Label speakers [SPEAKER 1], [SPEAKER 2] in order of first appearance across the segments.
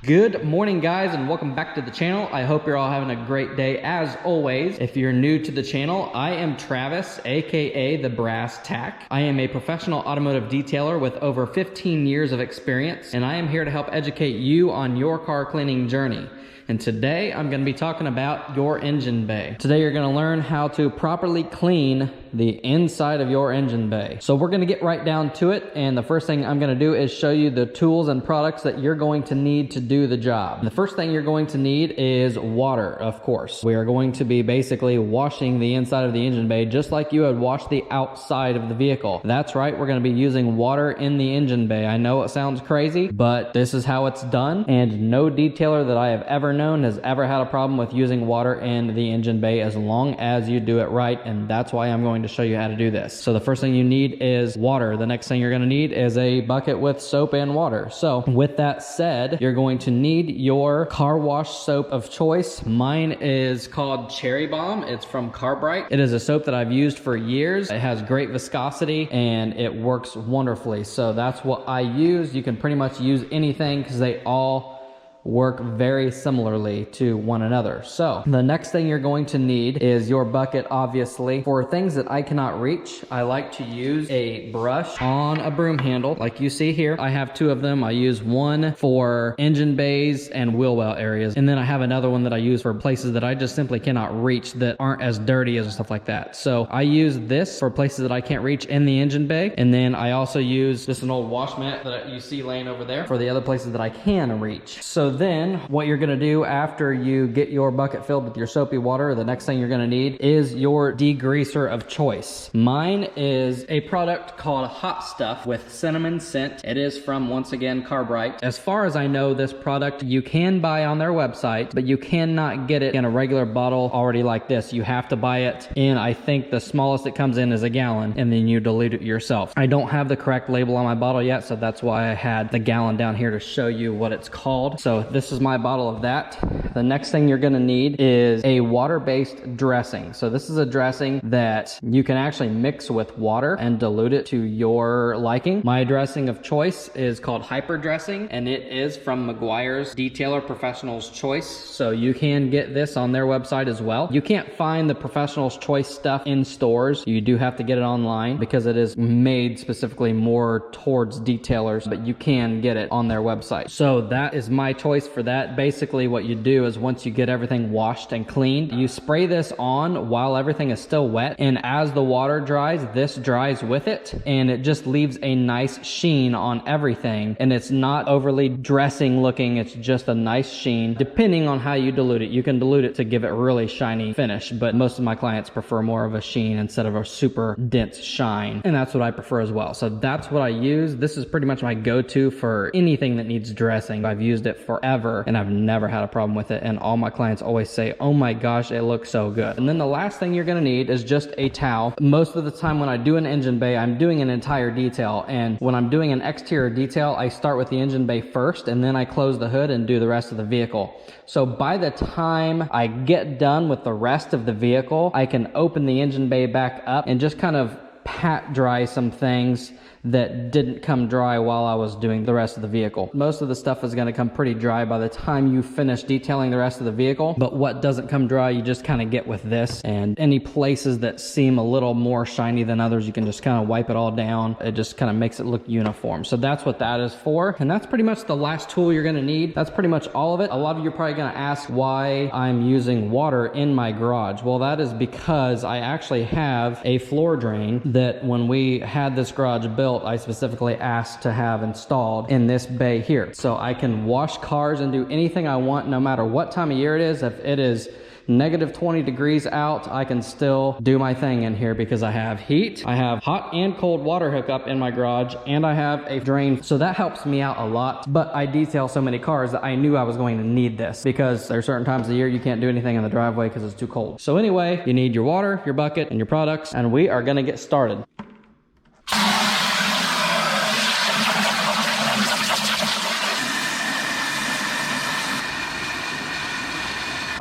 [SPEAKER 1] Good morning, guys, and welcome back to the channel. I hope you're all having a great day as always. If you're new to the channel, I am Travis, aka the Brass Tack. I am a professional automotive detailer with over 15 years of experience, and I am here to help educate you on your car cleaning journey. And today I'm going to be talking about your engine bay. Today you're going to learn how to properly clean the inside of your engine bay. So we're going to get right down to it, and the first thing I'm going to do is show you the tools and products that you're going to need to do the job. The first thing you're going to need is water, of course. We are going to be basically washing the inside of the engine bay just like you would wash the outside of the vehicle. That's right, we're going to be using water in the engine bay. I know it sounds crazy, but this is how it's done, and no detailer that I have ever known has ever had a problem with using water in the engine bay as long as you do it right, and that's why I'm going to show you how to do this. So the first thing you need is water. The next thing you're going to need is a bucket with soap and water. So with that said, you're going to need your car wash soap of choice. Mine is called Cherry Bomb. It's from Carbright. It is a soap that I've used for years. It has great viscosity and it works wonderfully. So that's what I use. You can pretty much use anything because they all work very similarly to one another. So the next thing you're going to need is your bucket. Obviously, for things that I cannot reach, I like to use a brush on a broom handle like you see here. I have two of them. I use one for engine bays and wheel well areas, and then I have another one that I use for places that I just simply cannot reach that aren't as dirty as stuff like that. So I use this for places that I can't reach in the engine bay, and then I also use just an old wash mat that you see laying over there for the other places that I can reach. So then what you're going to do after you get your bucket filled with your soapy water, the next thing you're going to need is your degreaser of choice. Mine is a product called Hot Stuff with cinnamon scent. It is from, once again, Carbright. As far as I know, this product you can buy on their website, but you cannot get it in a regular bottle already like this. You have to buy it in, I think the smallest it comes in is a gallon, and then you dilute it yourself. I don't have the correct label on my bottle yet, so that's why I had the gallon down here to show you what it's called. So this is my bottle of that. The next thing you're going to need is a water-based dressing. So this is a dressing that you can actually mix with water and dilute it to your liking. My dressing of choice is called Hyper Dressing, and it is from McGuire's Detailer Professional's Choice. So you can get this on their website as well. You can't find the Professional's Choice stuff in stores. You do have to get it online because it is made specifically more towards detailers, but you can get it on their website. So that is my choice for that. Basically what you do is once you get everything washed and cleaned, you spray this on while everything is still wet, and as the water dries, this dries with it, and it just leaves a nice sheen on everything, and it's not overly dressing looking. It's just a nice sheen. Depending on how you dilute it, you can dilute it to give it a really shiny finish, but most of my clients prefer more of a sheen instead of a super dense shine, and that's what I prefer as well. So that's what I use. This is pretty much my go-to for anything that needs dressing. I've used it forever and I've never had a problem with it, and all my clients always say, oh my gosh, it looks so good. And then the last thing you're going to need is just a towel. Most of the time when I do an engine bay, I'm doing an entire detail, and when I'm doing an exterior detail, I start with the engine bay first, and then I close the hood and do the rest of the vehicle. So by the time I get done with the rest of the vehicle, I can open the engine bay back up and just kind of pat dry some things that didn't come dry while I was doing the rest of the vehicle. Most of the stuff is going to come pretty dry by the time you finish detailing the rest of the vehicle, but what doesn't come dry, you just kind of get with this, and any places that seem a little more shiny than others, you can just kind of wipe it all down. It just kind of makes it look uniform. So that's what that is for, and that's pretty much the last tool you're going to need. That's pretty much all of it. A lot of you are probably going to ask why I'm using water in my garage. Well, that is because I actually have a floor drain that when we had this garage built, I specifically asked to have installed in this bay here. So I can wash cars and do anything I want no matter what time of year it is. If it is negative 20 degrees out, I can still do my thing in here because I have heat, I have hot and cold water hookup in my garage, and I have a drain. So that helps me out a lot. But I detail so many cars that I knew I was going to need this because there are certain times of the year you can't do anything in the driveway because it's too cold. So anyway, you need your water, your bucket, and your products, and we are going to get started.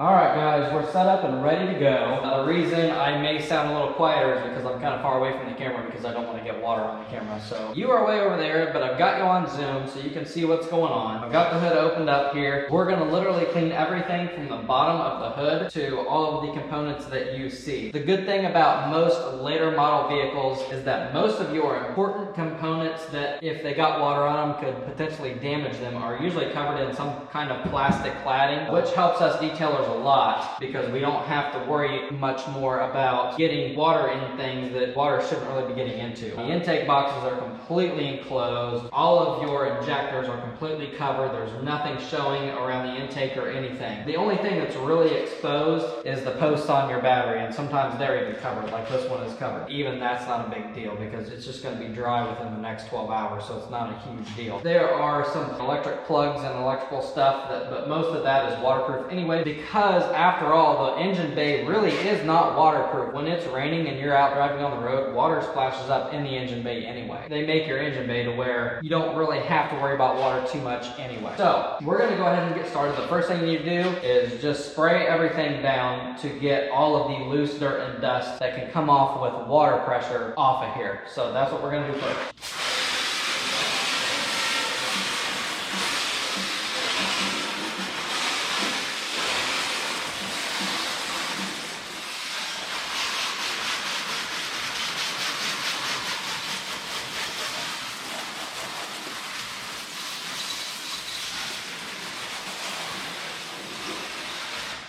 [SPEAKER 1] All right. Alright guys, we're set up and ready to go. The reason I may sound a little quieter is because I'm kind of far away from the camera because I don't want to get water on the camera. So you are way over there, but I've got you on Zoom so you can see what's going on. I've got the hood opened up here. We're going to literally clean everything from the bottom of the hood to all of the components that you see. The good thing about most later model vehicles is that most of your important components that if they got water on them could potentially damage them are usually covered in some kind of plastic cladding, which helps us detailers a lot because we don't have to worry much more about getting water in things that water shouldn't really be getting into. The intake boxes are completely enclosed. All of your injectors are completely covered. There's nothing showing around the intake or anything. The only thing that's really exposed is the posts on your battery, and sometimes they're even covered, like this one is covered. Even that's not a big deal because it's just going to be dry within the next 12 hours, so it's not a huge deal. There are some electric plugs and electrical stuff, but most of that is waterproof anyway, because after all, the engine bay really is not waterproof. When it's raining and you're out driving on the road, water splashes up in the engine bay anyway. They make your engine bay to where you don't really have to worry about water too much anyway. So we're going to go ahead and get started. The first thing you need to do is just spray everything down to get all of the loose dirt and dust that can come off with water pressure off of here. So that's what we're going to do first.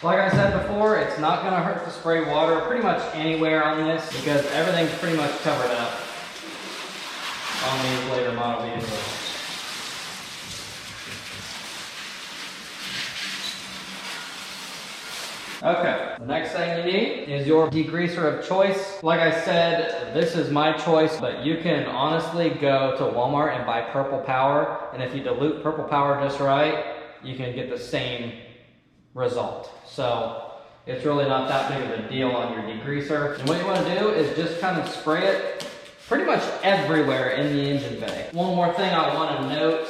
[SPEAKER 1] Like I said before, it's not going to hurt to spray water pretty much anywhere on this because everything's pretty much covered up on these later model vehicles. Okay, the next thing you need is your degreaser of choice. Like I said, this is my choice, but you can honestly go to Walmart and buy Purple Power, and if you dilute Purple Power just right, you can get the same result. So it's really not that big of a deal on your degreaser. And what you want to do is just kind of spray it pretty much everywhere in the engine bay. One more thing I want to note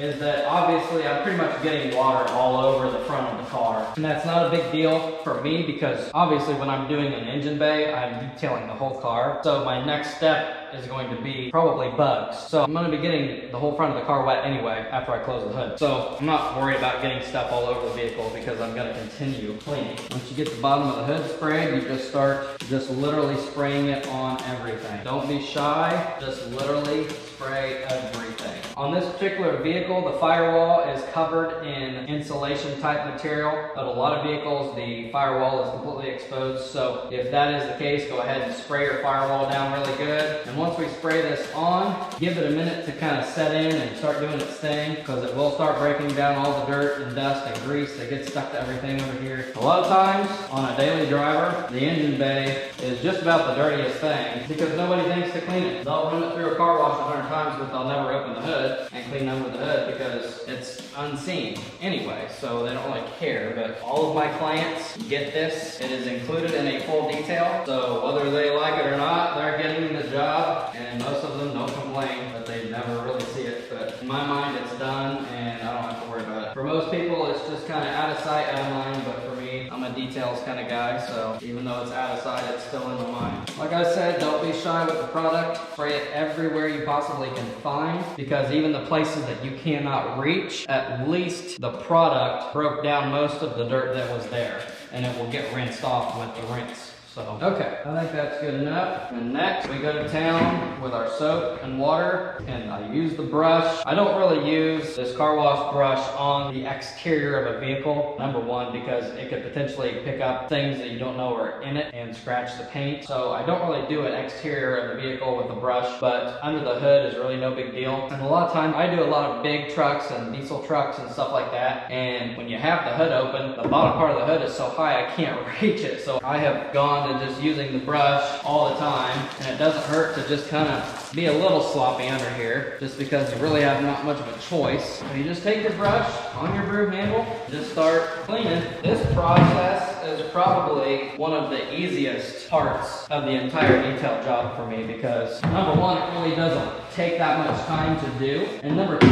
[SPEAKER 1] is that obviously I'm pretty much getting water all over the front of the car. And that's not a big deal for me because obviously when I'm doing an engine bay, I'm detailing the whole car. So my next step is going to be probably bugs. So I'm going to be getting the whole front of the car wet anyway after I close the hood. So I'm not worried about getting stuff all over the vehicle because I'm going to continue cleaning. Once you get the bottom of the hood sprayed, you just start literally spraying it on everything. Don't be shy, just literally spray everything. On this particular vehicle, the firewall is covered in insulation type material, but a lot of vehicles, the firewall is completely exposed. So if that is the case, go ahead and spray your firewall down really good. And once we spray this on, give it a minute to kind of set in and start doing its thing because it will start breaking down all the dirt and dust and grease that gets stuck to everything over here. A lot of times on a daily driver, the engine bay is just about the dirtiest thing because nobody thinks to clean it. They'll run it through a car wash 100 times, but they'll never open the hood and clean under the hood because it's unseen anyway, so they don't really care. But all of my clients get this. It is included in a full detail, so whether they like it or not, they're getting the job, and most of them don't complain, but they never really see it. But in my mind, it's done, and I don't have to worry about it. For most people, it's just kind of out of sight, out of mind, but for me, I'm a details kind of guy, so even though it's out of sight, it's still in my mind. Like I said, don't be shy with the product. Spray it everywhere you possibly can find, because even the places that you cannot reach, at least the product broke down most of the dirt that was there, and it will get rinsed off with the rinse. So, okay, I think that's good enough. And next, we go to town with our soap and water, and I use the brush. I don't really use this car wash brush on the exterior of a vehicle. Number one, because it could potentially pick up things that you don't know are in it and scratch the paint. So I don't really do an exterior of the vehicle with a brush, but under the hood is really no big deal. And a lot of times, I do a lot of big trucks and diesel trucks and stuff like that. And when you have the hood open, the bottom part of the hood is so high I can't reach it. So I have gone to just using the brush all the time, and it doesn't hurt to just kind of be a little sloppy under here, just because you really have not much of a choice. So you just take your brush on your broom handle, just start cleaning. This process is probably one of the easiest parts of the entire detail job for me, because number one, it really doesn't take that much time to do, and number two,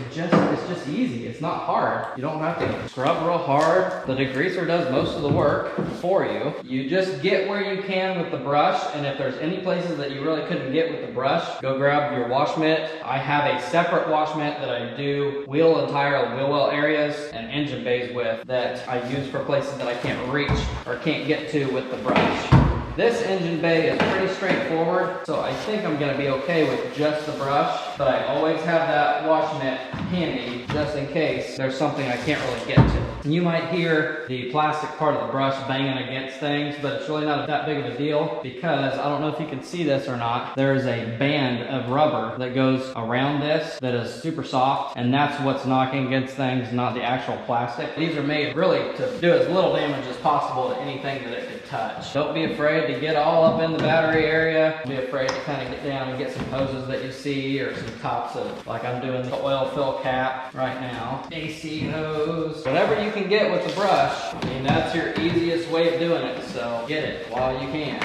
[SPEAKER 1] it's just easy. It's not hard. You don't have to scrub real hard. The degreaser does most of the work for you. You just get where you can with the brush, and if there's any places that you really couldn't get with the brush, go grab your wash mitt. I have a separate wash mitt that I do wheel and tire, wheel well areas, and engine bays with that I use for places that I can't reach or can't get to with the brush. This engine bay is pretty straightforward, so I think I'm gonna be okay with just the brush, but I always have that wash mitt handy just in case there's something I can't really get to. You might hear the plastic part of the brush banging against things, but it's really not that big of a deal because I don't know if you can see this or not. There is a band of rubber that goes around this that is super soft, and that's what's knocking against things, not the actual plastic. These are made really to do as little damage as possible to anything that it could touch. Don't be afraid to get all up in the battery area. Don't be afraid to kind of get down and get some hoses that you see or some tops of, like I'm doing the oil fill cap right now. AC hose, whatever you can get with the brush. I mean, that's your easiest way of doing it, so get it while you can.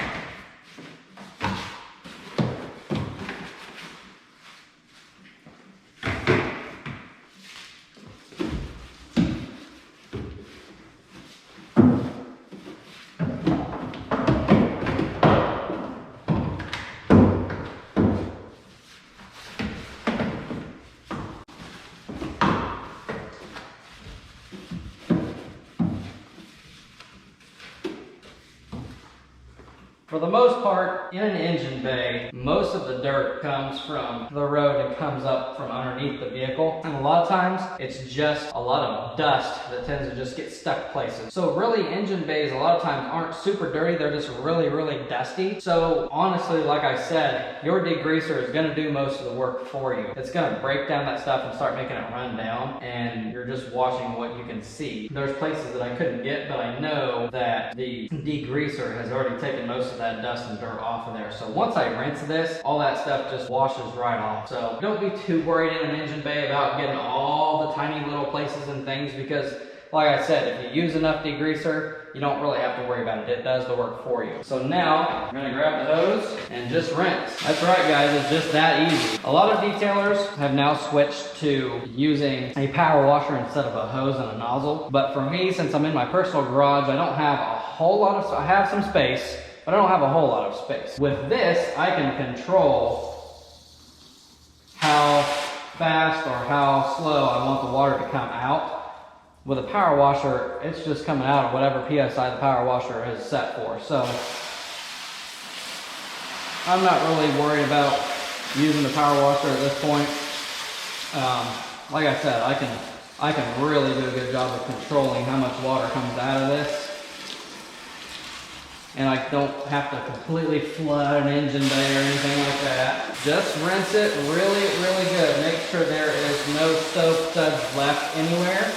[SPEAKER 1] For the most part, in an engine bay, most of the dirt comes from the road and comes up from underneath the vehicle. And a lot of times, it's just a lot of dust that tends to just get stuck places. So really, engine bays a lot of times aren't super dirty, they're just really, really dusty. So honestly, like I said, your degreaser is gonna do most of the work for you. It's gonna break down that stuff and start making it run down, and you're just washing what you can see. There's places that I couldn't get, but I know that the degreaser has already taken most of that dust and dirt off of there. So once I rinse this, all that stuff just washes right off. So don't be too worried in an engine bay about getting all the tiny little places and things, because like I said, if you use enough degreaser, you don't really have to worry about it. It does the work for you. So now, I'm gonna grab the hose and just rinse. That's right, guys, it's just that easy. A lot of detailers have now switched to using a power washer instead of a hose and a nozzle. But for me, since I'm in my personal garage, I don't have a whole lot of, I have some space, but I don't have a whole lot of space. With this, I can control how fast or how slow I want the water to come out. With a power washer, it's just coming out of whatever PSI the power washer is set for. So I'm not really worried about using the power washer at this point. Like I said, I can really do a good job of controlling how much water comes out of this. And I don't have to completely flood an engine bay or anything like that. Just rinse it really, really good. Make sure there is no soap suds left anywhere.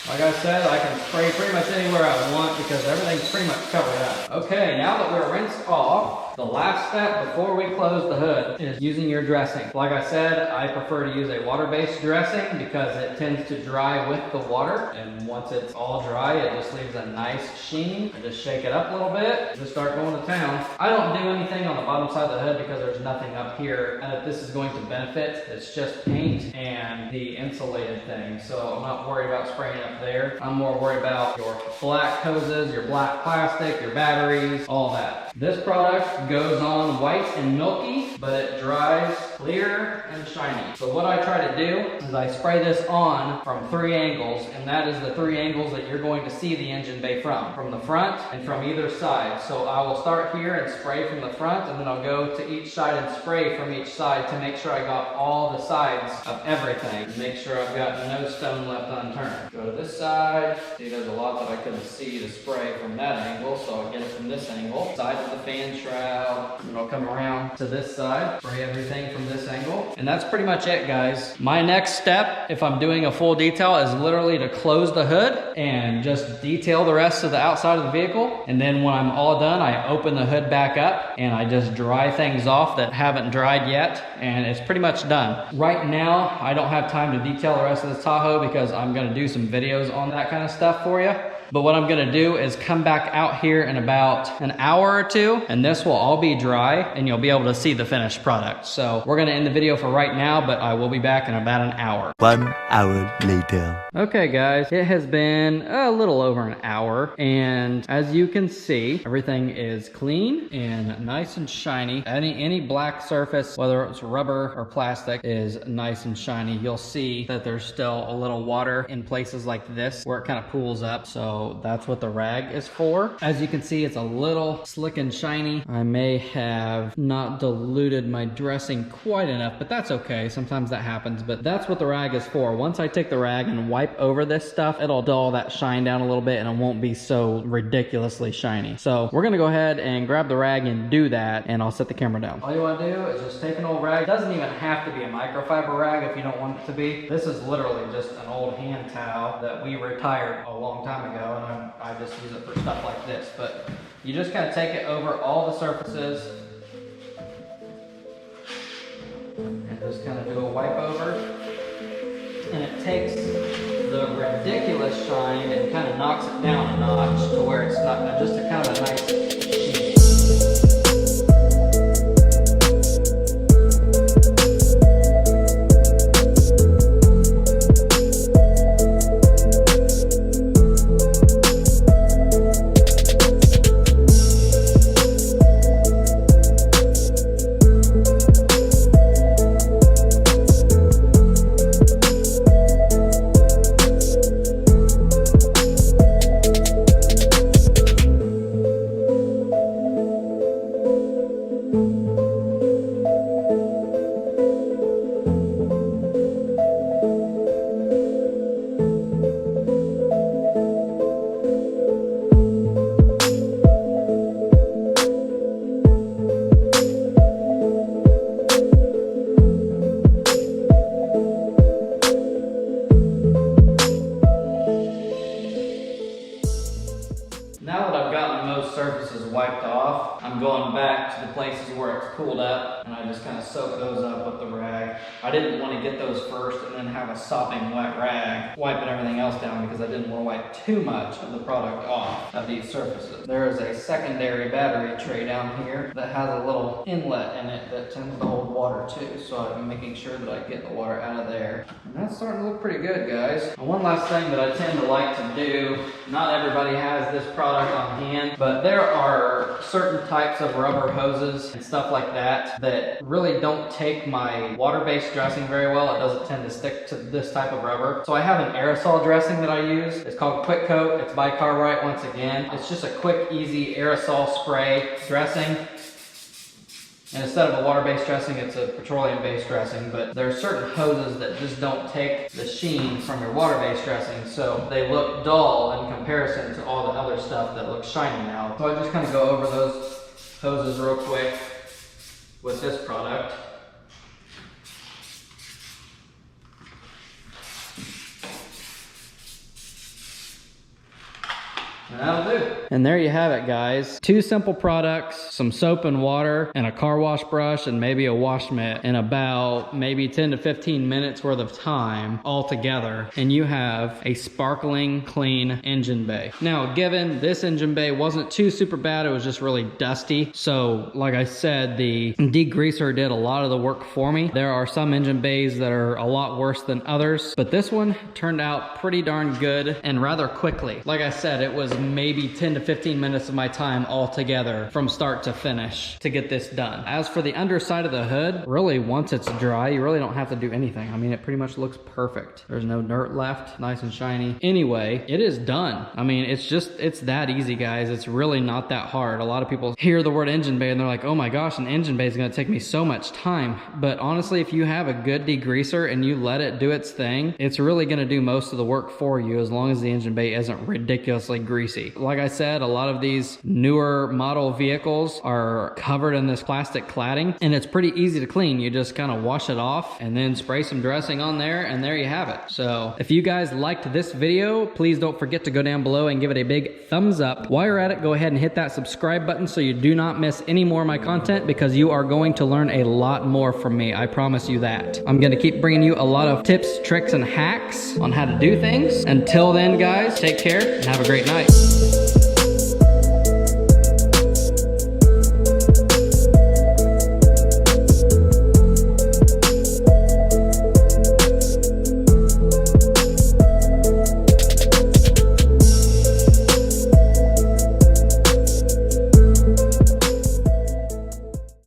[SPEAKER 1] Like I said, I can spray pretty much anywhere I want because everything's pretty much covered up. Okay, now that we're rinsed off, the last step before we close the hood is using your dressing. Like I said, I prefer to use a water-based dressing because it tends to dry with the water. And once it's all dry, it just leaves a nice sheen. I just shake it up a little bit, just start going to town. I don't do anything on the bottom side of the hood because there's nothing up here that this is going to benefit. It's just paint and the insulated thing. So I'm not worried about spraying up there. I'm more worried about your black hoses, your black plastic, your batteries, all that. This product goes on white and milky, but it dries clear and shiny. So what I try to do is I spray this on from 3 angles, and that is the 3 angles that you're going to see the engine bay from the front and from either side. So I will start here and spray from the front, and then I'll go to each side and spray from each side to make sure I got all the sides of everything. Make sure I've got no stone left unturned. Go to this side. See, there's a lot that I couldn't see to spray from that angle, so I'll get it from this angle. Side slide the fan shroud, and it'll come around to this side, spray everything from this angle. And that's pretty much it, guys. My next step, if I'm doing a full detail, is literally to close the hood and just detail the rest of the outside of the vehicle. And then when I'm all done, I open the hood back up and I just dry things off that haven't dried yet, and it's pretty much done. Right now, I don't have time to detail the rest of the Tahoe because I'm gonna do some videos on that kind of stuff for you. But what I'm gonna do is come back out here in about an hour or two, and this will all be dry and you'll be able to see the finished product. So we're gonna end the video for right now, but I will be back in about an hour.
[SPEAKER 2] 1 hour later.
[SPEAKER 1] Okay guys, it has been a little over an hour, and as you can see, everything is clean and nice and shiny. Any black surface, whether it's rubber or plastic, is nice and shiny. You'll see that there's still a little water in places like this where it kind of pools up. So that's what the rag is for. As you can see, it's a little slick and shiny. I may have not diluted my dressing quite enough, but that's okay. Sometimes that happens, but that's what the rag is for. Once I take the rag and wipe over this stuff, it'll dull that shine down a little bit and it won't be so ridiculously shiny. So we're gonna go ahead and grab the rag and do that, and I'll set the camera down. All you wanna do is just take an old rag. It doesn't even have to be a microfiber rag if you don't want it to be. This is literally just an old hand towel that we retired a long time ago, and I just use it for stuff like this. But you just kind of take it over all the surfaces and just kind of do a wipe over, and it takes the ridiculous shine and kind of knocks it down a notch to where it's not just a kind of a nice sheen. Now that I've gotten most surfaces wiped off, I'm going back to the places where it's cooled up, and I just kind of soak those up with the rag. I didn't want to get those first and then have a sopping wet rag wiping everything else down, because I didn't want to wipe too much of the product off of these surfaces. There is a secondary battery tray down here that has a little inlet in it that tends to hold water too, so I'm making sure that I get the water out of there. And that's starting to look pretty good, guys. And one last thing that I tend to like to do, not everybody has this product on hand, but there are certain types of rubber hoses and stuff like that that really don't take my water-based dressing very well. It doesn't tend to stick to this type of rubber. So I have an aerosol dressing that I use. It's called Quick Coat. It's by Cartwright once again. It's just a quick, easy aerosol spray dressing. And instead of a water-based dressing, it's a petroleum-based dressing, but there are certain hoses that just don't take the sheen from your water-based dressing, so they look dull in comparison to all the other stuff that looks shiny now. So I just kind of go over those hoses real quick with this product. And that'll do. And there you have it, guys. 2 simple products, some soap and water, and a car wash brush, and maybe a wash mitt, in about maybe 10 to 15 minutes worth of time all together. And you have a sparkling clean engine bay. Now, given this engine bay wasn't too super bad, it was just really dusty. So, like I said, the degreaser did a lot of the work for me. There are some engine bays that are a lot worse than others, but this one turned out pretty darn good and rather quickly. Like I said, it was maybe 10 to 15 minutes of my time altogether from start to finish to get this done. As for the underside of the hood, really once it's dry, you really don't have to do anything. I mean, it pretty much looks perfect. There's no dirt left, nice and shiny. Anyway, it is done. I mean, it's that easy, guys. It's really not that hard. A lot of people hear the word engine bay and they're like, oh my gosh, an engine bay is gonna take me so much time. But honestly, if you have a good degreaser and you let it do its thing, it's really gonna do most of the work for you as long as the engine bay isn't ridiculously greasy. Like I said, said, a lot of these newer model vehicles are covered in this plastic cladding, and it's pretty easy to clean. You just kind of wash it off and then spray some dressing on there, and there you have it. So if you guys liked this video, please don't forget to go down below and give it a big thumbs up. While you're at it, go ahead and hit that subscribe button so you do not miss any more of my content, because you are going to learn a lot more from me. I promise you that. I'm going to keep bringing you a lot of tips, tricks, and hacks on how to do things. Until then, guys, take care and have a great night.